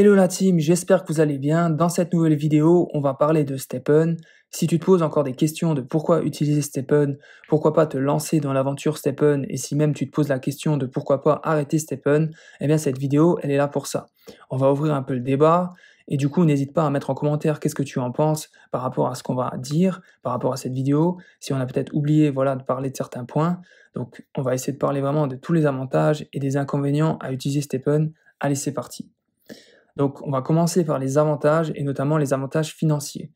Hello la team, j'espère que vous allez bien. Dans cette nouvelle vidéo, on va parler de Stepn. Si tu te poses encore des questions de pourquoi utiliser Stepn, pourquoi pas te lancer dans l'aventure Stepn, et si même tu te poses la question de pourquoi pas arrêter Stepn, eh bien cette vidéo, elle est là pour ça. On va ouvrir un peu le débat, et du coup, n'hésite pas à mettre en commentaire qu'est-ce que tu en penses par rapport à ce qu'on va dire, par rapport à cette vidéo, si on a peut-être oublié voilà, de parler de certains points. Donc, on va essayer de parler vraiment de tous les avantages et des inconvénients à utiliser Stepn. Allez, c'est parti. Donc, on va commencer par les avantages et notamment les avantages financiers.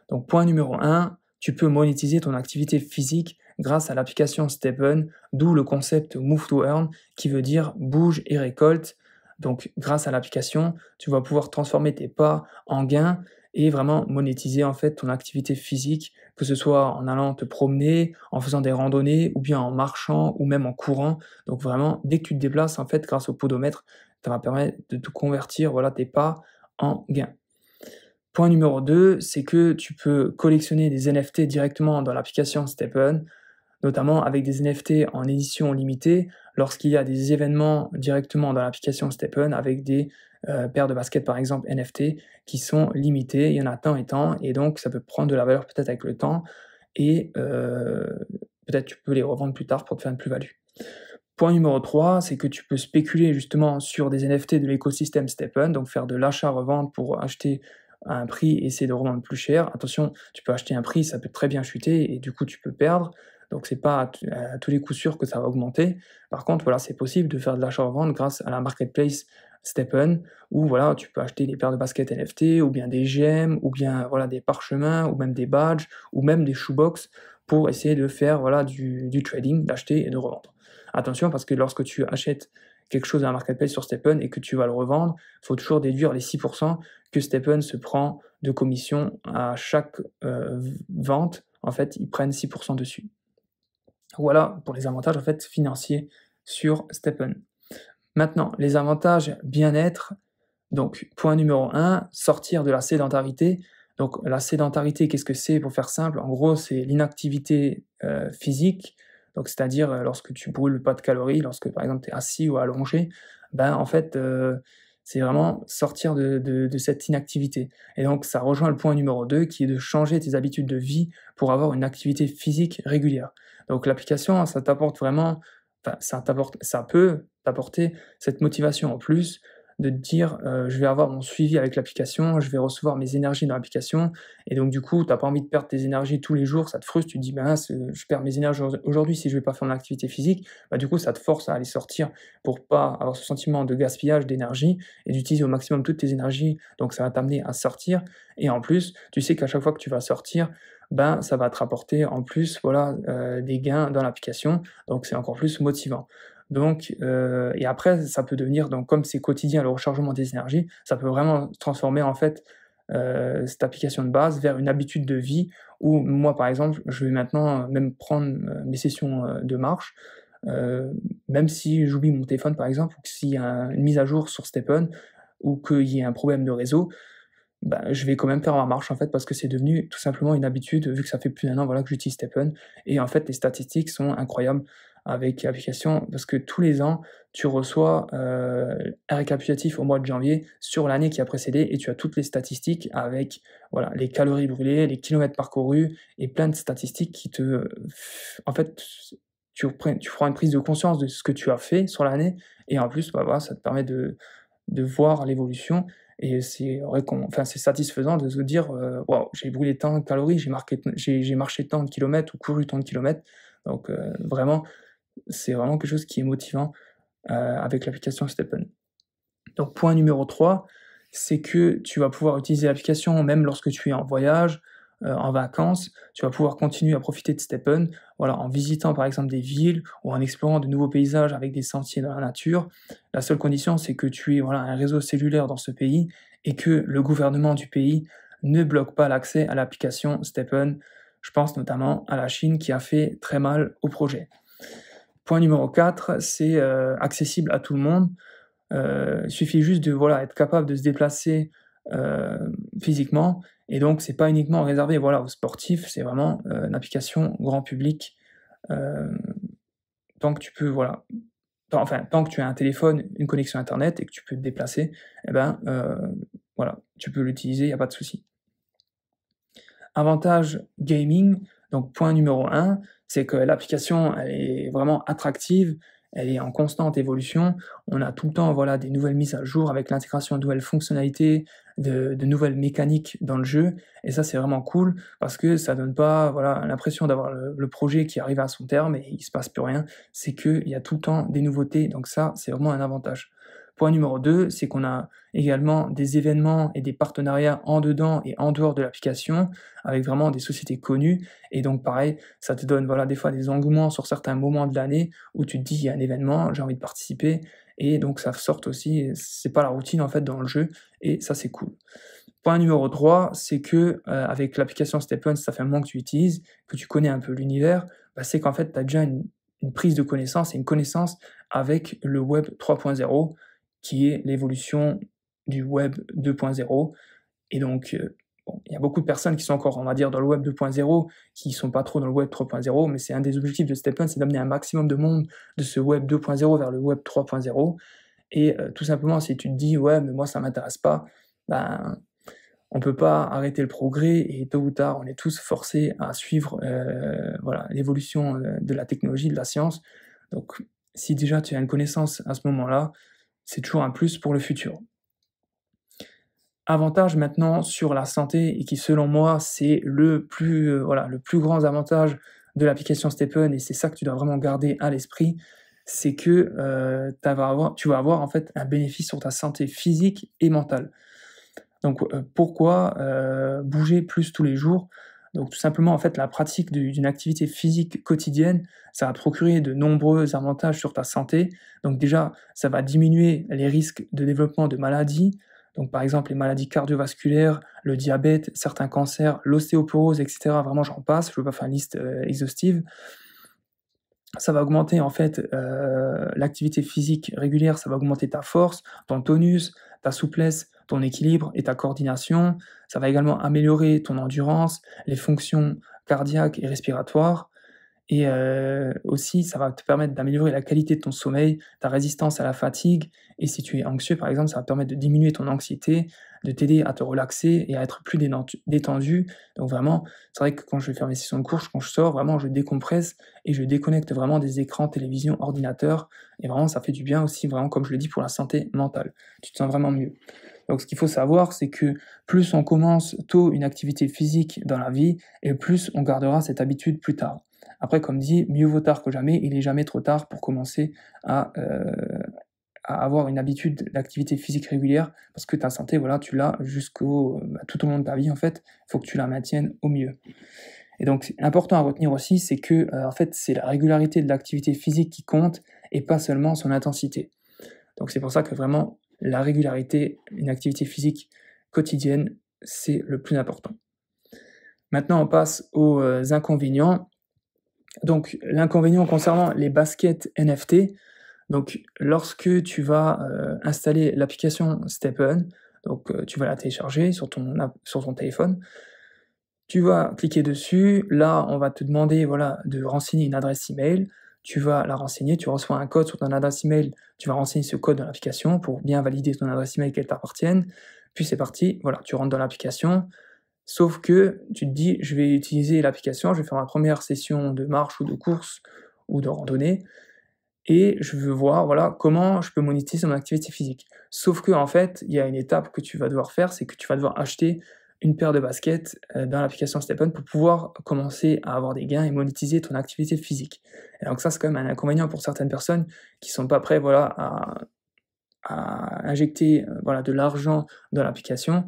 Donc, point numéro 1, tu peux monétiser ton activité physique grâce à l'application Stepn, d'où le concept Move to Earn qui veut dire bouge et récolte. Donc, grâce à l'application, tu vas pouvoir transformer tes pas en gains et vraiment monétiser en fait ton activité physique, que ce soit en allant te promener, en faisant des randonnées ou bien en marchant ou même en courant. Donc vraiment, dès que tu te déplaces en fait grâce au podomètre, ça va permettre de te convertir voilà, tes pas en gains. Point numéro 2, c'est que tu peux collectionner des NFT directement dans l'application Stepn, notamment avec des NFT en édition limitée, lorsqu'il y a des événements directement dans l'application Stepn avec des paires de baskets par exemple NFT qui sont limitées, il y en a tant et tant, et donc ça peut prendre de la valeur peut-être avec le temps, et peut-être tu peux les revendre plus tard pour te faire une plus-value. Point numéro 3, c'est que tu peux spéculer justement sur des NFT de l'écosystème Stepn, donc faire de l'achat-revente pour acheter à un prix et essayer de revendre plus cher. Attention, tu peux acheter un prix, ça peut très bien chuter et du coup tu peux perdre. Donc c'est pas à tous les coups sûrs que ça va augmenter. Par contre, voilà, c'est possible de faire de l'achat-revente grâce à la marketplace Stepn, où voilà, tu peux acheter des paires de baskets NFT, ou bien des gemmes, ou bien voilà, des parchemins, ou même des badges, ou même des shoebox pour essayer de faire voilà, du trading, d'acheter et de revendre. Attention, parce que lorsque tu achètes quelque chose à un marketplace sur Stepn et que tu vas le revendre, il faut toujours déduire les 6% que Stepn se prend de commission à chaque vente. En fait, ils prennent 6% dessus. Voilà pour les avantages en fait, financiers sur Stepn. Maintenant, les avantages bien-être. Donc, point numéro 1, sortir de la sédentarité. Donc, la sédentarité, qu'est-ce que c'est pour faire simple? En gros, c'est l'inactivité physique. Donc, c'est-à-dire lorsque tu brûles pas de calories, lorsque par exemple tu es assis ou allongé, ben en fait, c'est vraiment sortir de cette inactivité. Et donc, ça rejoint le point numéro 2 qui est de changer tes habitudes de vie pour avoir une activité physique régulière. Donc, l'application, ça t'apporte vraiment, enfin, ça peut t'apporter cette motivation en plus de te dire je vais avoir mon suivi avec l'application, je vais recevoir mes énergies dans l'application, et donc du coup, tu n'as pas envie de perdre tes énergies tous les jours, ça te frustre, tu te dis ben je perds mes énergies aujourd'hui si je ne vais pas faire mon activité physique, bah, du coup ça te force à aller sortir pour pas avoir ce sentiment de gaspillage d'énergie et d'utiliser au maximum toutes tes énergies, donc ça va t'amener à sortir, et en plus, tu sais qu'à chaque fois que tu vas sortir, ben ça va te rapporter en plus voilà, des gains dans l'application, donc c'est encore plus motivant. Donc, et après, ça peut devenir, donc comme c'est quotidien le rechargement des énergies, ça peut vraiment transformer en fait cette application de base vers une habitude de vie où moi, par exemple, je vais maintenant même prendre mes sessions de marche, euh, même si j'oublie mon téléphone par exemple, ou que s'il y a une mise à jour sur Stepn, ou qu'il y ait un problème de réseau, bah, je vais quand même faire ma marche en fait parce que c'est devenu tout simplement une habitude vu que ça fait plus d'1 an voilà, que j'utilise Stepn, et en fait les statistiques sont incroyables avec l'application parce que tous les ans tu reçois un récapitulatif au mois de janvier sur l'année qui a précédé et tu as toutes les statistiques avec voilà, les calories brûlées, les kilomètres parcourus et plein de statistiques qui te... En fait, tu feras une prise de conscience de ce que tu as fait sur l'année, et en plus bah, voilà, ça te permet de voir l'évolution, et c'est enfin, c'est satisfaisant de se dire waouh, j'ai brûlé tant de calories, j'ai marché tant de kilomètres ou couru tant de kilomètres. Donc vraiment, c'est vraiment quelque chose qui est motivant avec l'application Stepn. Donc point numéro 3, c'est que tu vas pouvoir utiliser l'application même lorsque tu es en voyage, en vacances, tu vas pouvoir continuer à profiter de Stepn, voilà, en visitant par exemple des villes ou en explorant de nouveaux paysages avec des sentiers dans la nature. La seule condition, c'est que tu aies voilà, un réseau cellulaire dans ce pays et que le gouvernement du pays ne bloque pas l'accès à l'application Stepn. Je pense notamment à la Chine qui a fait très mal au projet. Point numéro 4, c'est accessible à tout le monde. Il suffit juste de voilà, être capable de se déplacer physiquement, et donc c'est pas uniquement réservé voilà, aux sportifs, c'est vraiment une application grand public. Donc tu peux voilà, tant que tu as un téléphone, une connexion internet et que tu peux te déplacer, eh ben, voilà, tu peux l'utiliser, il y a pas de souci. Avantage gaming, donc point numéro un, c'est que l'application, elle est vraiment attractive, elle est en constante évolution. On a tout le temps, voilà, des nouvelles mises à jour avec l'intégration de nouvelles fonctionnalités, de nouvelles mécaniques dans le jeu et ça, c'est vraiment cool parce que ça donne pas, voilà, l'impression d'avoir le projet qui arrive à son terme et il se passe plus rien. C'est qu'il y a tout le temps des nouveautés, donc ça, c'est vraiment un avantage. Point numéro 2, c'est qu'on a également des événements et des partenariats en dedans et en dehors de l'application avec vraiment des sociétés connues et donc pareil, ça te donne, voilà, des fois des engouements sur certains moments de l'année où tu te dis: «Il y a un événement, j'ai envie de participer» et donc ça sorte aussi, c'est pas la routine, en fait, dans le jeu et ça, c'est cool. Point numéro 3, c'est que, avec l'application StepOn, si ça fait un moment que tu l'utilises, que tu connais un peu l'univers, bah, c'est qu'en fait, tu as déjà une prise de connaissance et une connaissance avec le web 3.0 qui est l'évolution du web 2.0 et donc, bon, il y a beaucoup de personnes qui sont encore, on va dire, dans le web 2.0, qui sont pas trop dans le web 3.0, mais c'est un des objectifs de StepOn, c'est d'amener un maximum de monde de ce web 2.0 vers le web 3.0 et tout simplement, si tu te dis: «Ouais, mais moi ça m'intéresse pas», ben, on peut pas arrêter le progrès et tôt ou tard, on est tous forcés à suivre, voilà, l'évolution, de la technologie, de la science. Donc si déjà tu as une connaissance à ce moment-là, c'est toujours un plus pour le futur. Avantage maintenant sur la santé et qui selon moi c'est le plus, voilà, le plus grand avantage de l'application StepOn et c'est ça que tu dois vraiment garder à l'esprit, c'est que, tu vas avoir en fait un bénéfice sur ta santé physique et mentale. Donc, pourquoi, bouger plus tous les jours? Donc tout simplement, en fait, la pratique d'une activité physique quotidienne, ça va te procurer de nombreux avantages sur ta santé. Donc déjà, ça va diminuer les risques de développement de maladies, donc par exemple les maladies cardiovasculaires, le diabète, certains cancers, l'ostéoporose et cetera. Vraiment j'en passe, je ne veux pas faire une liste, exhaustive. Ça va augmenter en fait, l'activité physique régulière, ça va augmenter ta force, ton tonus, ta souplesse, ton équilibre et ta coordination. Ça va également améliorer ton endurance, les fonctions cardiaques et respiratoires et aussi ça va te permettre d'améliorer la qualité de ton sommeil, ta résistance à la fatigue et si tu es anxieux par exemple, ça va te permettre de diminuer ton anxiété, de t'aider à te relaxer et à être plus détendu. Donc vraiment, c'est vrai que quand je vais faire mes sessions de course, quand je sors, vraiment je décompresse et je déconnecte vraiment des écrans, télévision, ordinateur et vraiment ça fait du bien aussi, vraiment comme je le dis, pour la santé mentale. Tu te sens vraiment mieux. Donc ce qu'il faut savoir, c'est que plus on commence tôt une activité physique dans la vie et plus on gardera cette habitude plus tard. Après, comme dit, mieux vaut tard que jamais, il n'est jamais trop tard pour commencer à avoir une habitude d'activité physique régulière, parce que ta santé, voilà, tu l'as tout au long de ta vie, en fait, il faut que tu la maintiennes au mieux. Et donc, important à retenir aussi, c'est que, en fait, c'est la régularité de l'activité physique qui compte et pas seulement son intensité. Donc c'est pour ça que vraiment, la régularité, une activité physique quotidienne, c'est le plus important. Maintenant, on passe aux inconvénients. Donc l'inconvénient concernant les baskets NFT, donc lorsque tu vas, installer l'application StepOn, donc tu vas la télécharger sur ton téléphone, tu vas cliquer dessus, là on va te demander, voilà, de renseigner une adresse email, tu vas la renseigner, tu reçois un code sur ton adresse email, tu vas renseigner ce code dans l'application pour bien valider ton adresse email qu'elle t'appartienne, puis c'est parti, voilà, tu rentres dans l'application, sauf que tu te dis: «Je vais utiliser l'application, je vais faire ma première session de marche ou de course ou de randonnée et je veux voir, voilà, comment je peux monétiser mon activité physique». Sauf que en fait, il y a une étape que tu vas devoir faire, c'est que tu vas devoir acheter une paire de baskets, dans l'application StepOn pour pouvoir commencer à avoir des gains et monétiser ton activité physique. Et donc ça, c'est quand même un inconvénient pour certaines personnes qui sont pas prêts, voilà, à injecter, voilà, de l'argent dans l'application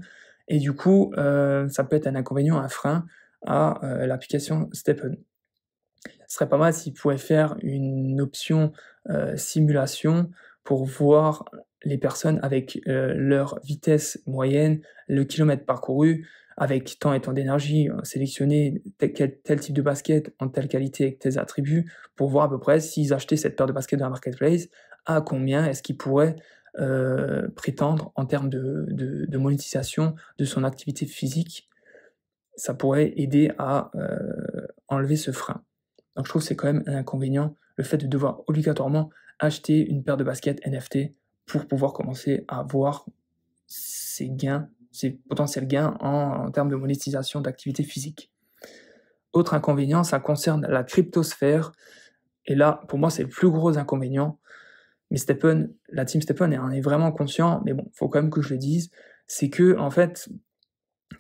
et du coup, ça peut être un inconvénient, un frein à, l'application StepOn. Ce serait pas mal s'ils pouvaient faire une option, simulation pour voir les personnes avec, leur vitesse moyenne, le kilomètre parcouru, avec tant et tant d'énergie, sélectionner tel type de basket en telle qualité avec tels attributs, pour voir à peu près s'ils achetaient cette paire de baskets dans la marketplace, à combien est-ce qu'ils pourraient, prétendre en termes de monétisation de son activité physique. Ça pourrait aider à, enlever ce frein. Donc je trouve que c'est quand même un inconvénient, le fait de devoir obligatoirement acheter une paire de baskets NFT pour pouvoir commencer à voir ses gains, ses potentiels gains en termes de monétisation d'activité physique. Autre inconvénient, ça concerne la cryptosphère. Et là, pour moi, c'est le plus gros inconvénient. Mais Stephen, la team Stephen en est vraiment conscient, mais bon, il faut quand même que je le dise, c'est que, en fait,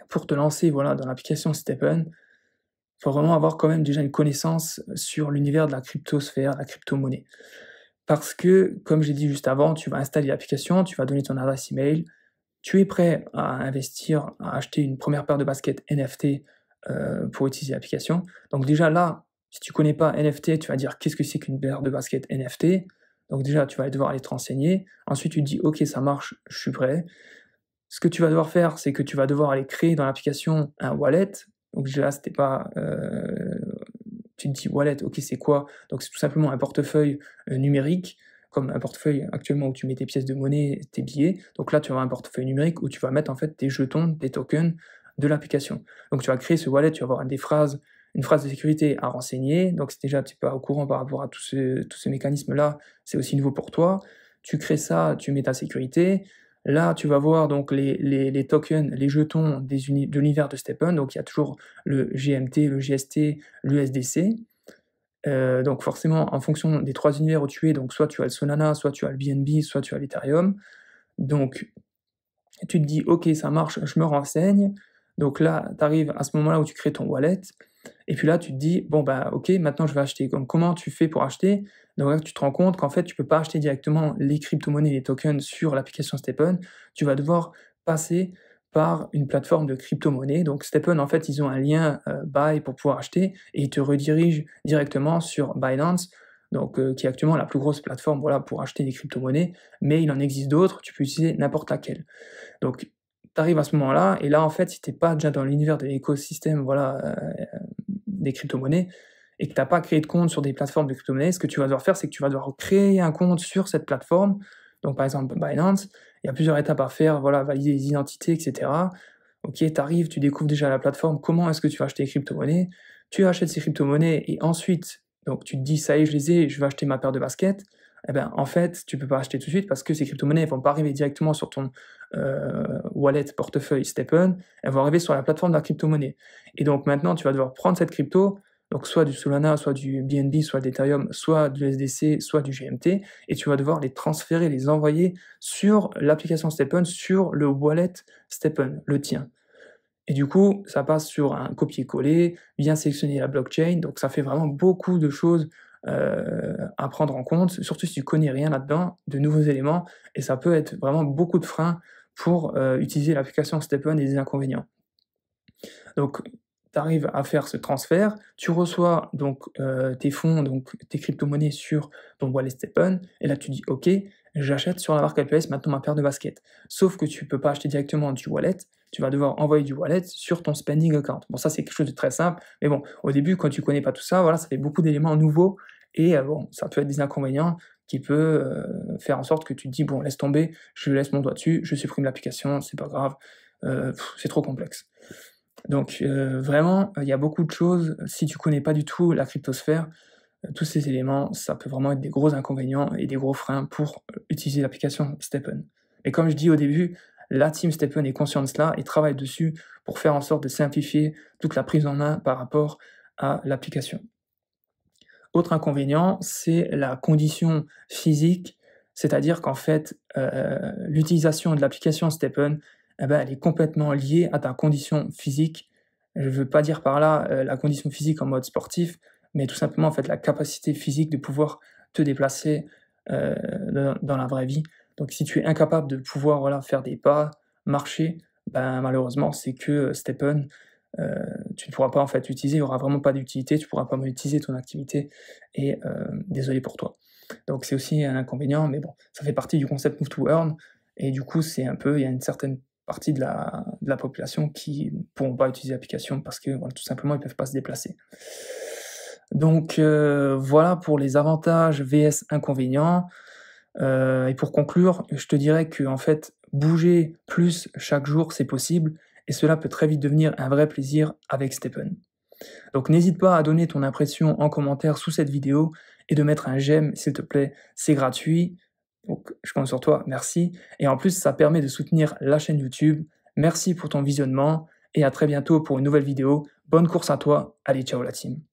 pour te lancer voilà, dans l'application Stephen, il faut vraiment avoir quand même déjà une connaissance sur l'univers de la cryptosphère, la crypto-monnaie. Parce que, comme j'ai dit juste avant, tu vas installer l'application, tu vas donner ton adresse email, tu es prêt à investir, à acheter une première paire de baskets NFT pour utiliser l'application. Donc déjà là, si tu ne connais pas NFT, tu vas dire qu'est-ce que c'est qu'une paire de baskets NFT. Donc déjà, tu vas devoir aller te renseigner. Ensuite, tu te dis, ok, ça marche, je suis prêt. Ce que tu vas devoir faire, c'est que tu vas devoir aller créer dans l'application un wallet. Donc déjà, c'était pas... tu te dis wallet, ok, c'est quoi? Donc c'est tout simplement un portefeuille numérique, comme un portefeuille actuellement où tu mets tes pièces de monnaie, tes billets. Donc là, tu auras un portefeuille numérique où tu vas mettre en fait tes jetons, des tokens de l'application. Donc tu vas créer ce wallet, tu vas avoir une phrase de sécurité à renseigner. Donc c'est déjà, tu n'es pas au courant par rapport à tous ces mécanismes-là, c'est aussi nouveau pour toi. Tu crées ça, tu mets ta sécurité. Là, tu vas voir donc les tokens, les jetons de l'univers de Stephen. Donc, il y a toujours le GMT, le GST, l'USDC. Donc, forcément, en fonction des trois univers où tu es, donc soit tu as le Solana, soit tu as le BNB, soit tu as l'Ethereum. Donc, tu te dis, OK, ça marche, je me renseigne. Donc là, tu arrives à ce moment-là où tu crées ton wallet. Et puis là, tu te dis, bon, bah, OK, maintenant je vais acheter. Donc, comment tu fais pour acheter? Donc là, tu te rends compte qu'en fait, tu ne peux pas acheter directement les crypto-monnaies, les tokens sur l'application Stephen. Tu vas devoir passer par une plateforme de crypto-monnaie. Donc, Stephen, en fait, ils ont un lien Buy pour pouvoir acheter et ils te redirigent directement sur Binance, donc, qui est actuellement la plus grosse plateforme voilà, pour acheter des crypto-monnaies. Mais il en existe d'autres, tu peux utiliser n'importe laquelle. Donc, tu arrives à ce moment-là, et là, en fait, si tu n'es pas déjà dans l'univers de l'écosystème voilà, des crypto-monnaies, et que tu n'as pas créé de compte sur des plateformes de crypto-monnaies, ce que tu vas devoir faire, c'est que tu vas devoir créer un compte sur cette plateforme. Donc, par exemple, Binance, il y a plusieurs étapes à faire, voilà, valider les identités, etc. Ok, tu arrives, tu découvres déjà la plateforme, comment est-ce que tu vas acheter les crypto-monnaies, tu achètes ces crypto-monnaies, et ensuite, donc tu te dis, ça y est, je les ai, je vais acheter ma paire de baskets. Eh ben, en fait, tu ne peux pas acheter tout de suite parce que ces crypto-monnaies ne vont pas arriver directement sur ton wallet, portefeuille Stephen, elles vont arriver sur la plateforme de la crypto-monnaie. Et donc maintenant, tu vas devoir prendre cette crypto, donc soit du Solana, soit du BNB, soit de l'Ethereum, soit du SDC, soit du GMT, et tu vas devoir les transférer, les envoyer sur l'application Stephen, sur le wallet Stephen, le tien. Et du coup, ça passe sur un copier-coller, bien sélectionner la blockchain, donc ça fait vraiment beaucoup de choses à prendre en compte, surtout si tu connais rien là-dedans, de nouveaux éléments, et ça peut être vraiment beaucoup de freins pour utiliser l'application Stephen et des inconvénients. Donc, tu arrives à faire ce transfert, tu reçois donc tes fonds, donc tes crypto-monnaies sur ton wallet Stephen, et là tu dis OK, j'achète sur la marketplace maintenant ma paire de baskets. Sauf que tu ne peux pas acheter directement du wallet, tu vas devoir envoyer du wallet sur ton spending account. Bon, ça c'est quelque chose de très simple, mais bon, au début, quand tu connais pas tout ça, voilà, ça fait beaucoup d'éléments nouveaux, et bon, ça peut être des inconvénients qui peut faire en sorte que tu te dis, bon, laisse tomber, je laisse mon doigt dessus, je supprime l'application, c'est pas grave, c'est trop complexe. Donc vraiment, il y a beaucoup de choses, si tu connais pas du tout la cryptosphère, tous ces éléments, ça peut vraiment être des gros inconvénients et des gros freins pour utiliser l'application Stephen. Et comme je dis au début, la team Stephen est consciente de cela et travaille dessus pour faire en sorte de simplifier toute la prise en main par rapport à l'application. Autre inconvénient, c'est la condition physique, c'est-à-dire qu'en fait, l'utilisation de l'application Stephen, eh ben, elle est complètement liée à ta condition physique. Je ne veux pas dire par là la condition physique en mode sportif, mais tout simplement en fait la capacité physique de pouvoir te déplacer dans la vraie vie. Donc si tu es incapable de pouvoir voilà, faire des pas, marcher, ben, malheureusement c'est que Stephen, tu ne pourras pas en fait l'utiliser, il n'y aura vraiment pas d'utilité, tu ne pourras pas monétiser ton activité, et désolé pour toi. Donc c'est aussi un inconvénient, mais bon, ça fait partie du concept Move to Earn, et du coup c'est un peu, il y a une certaine partie de la population qui ne pourront pas utiliser l'application parce que voilà, tout simplement ils ne peuvent pas se déplacer. Donc voilà pour les avantages vs inconvénients. Et pour conclure, je te dirais que en fait, bouger plus chaque jour, c'est possible, et cela peut très vite devenir un vrai plaisir avec Stephen. Donc n'hésite pas à donner ton impression en commentaire sous cette vidéo et de mettre un j'aime s'il te plaît, c'est gratuit. Donc je compte sur toi, merci. Et en plus ça permet de soutenir la chaîne YouTube. Merci pour ton visionnement et à très bientôt pour une nouvelle vidéo. Bonne course à toi, allez ciao la team.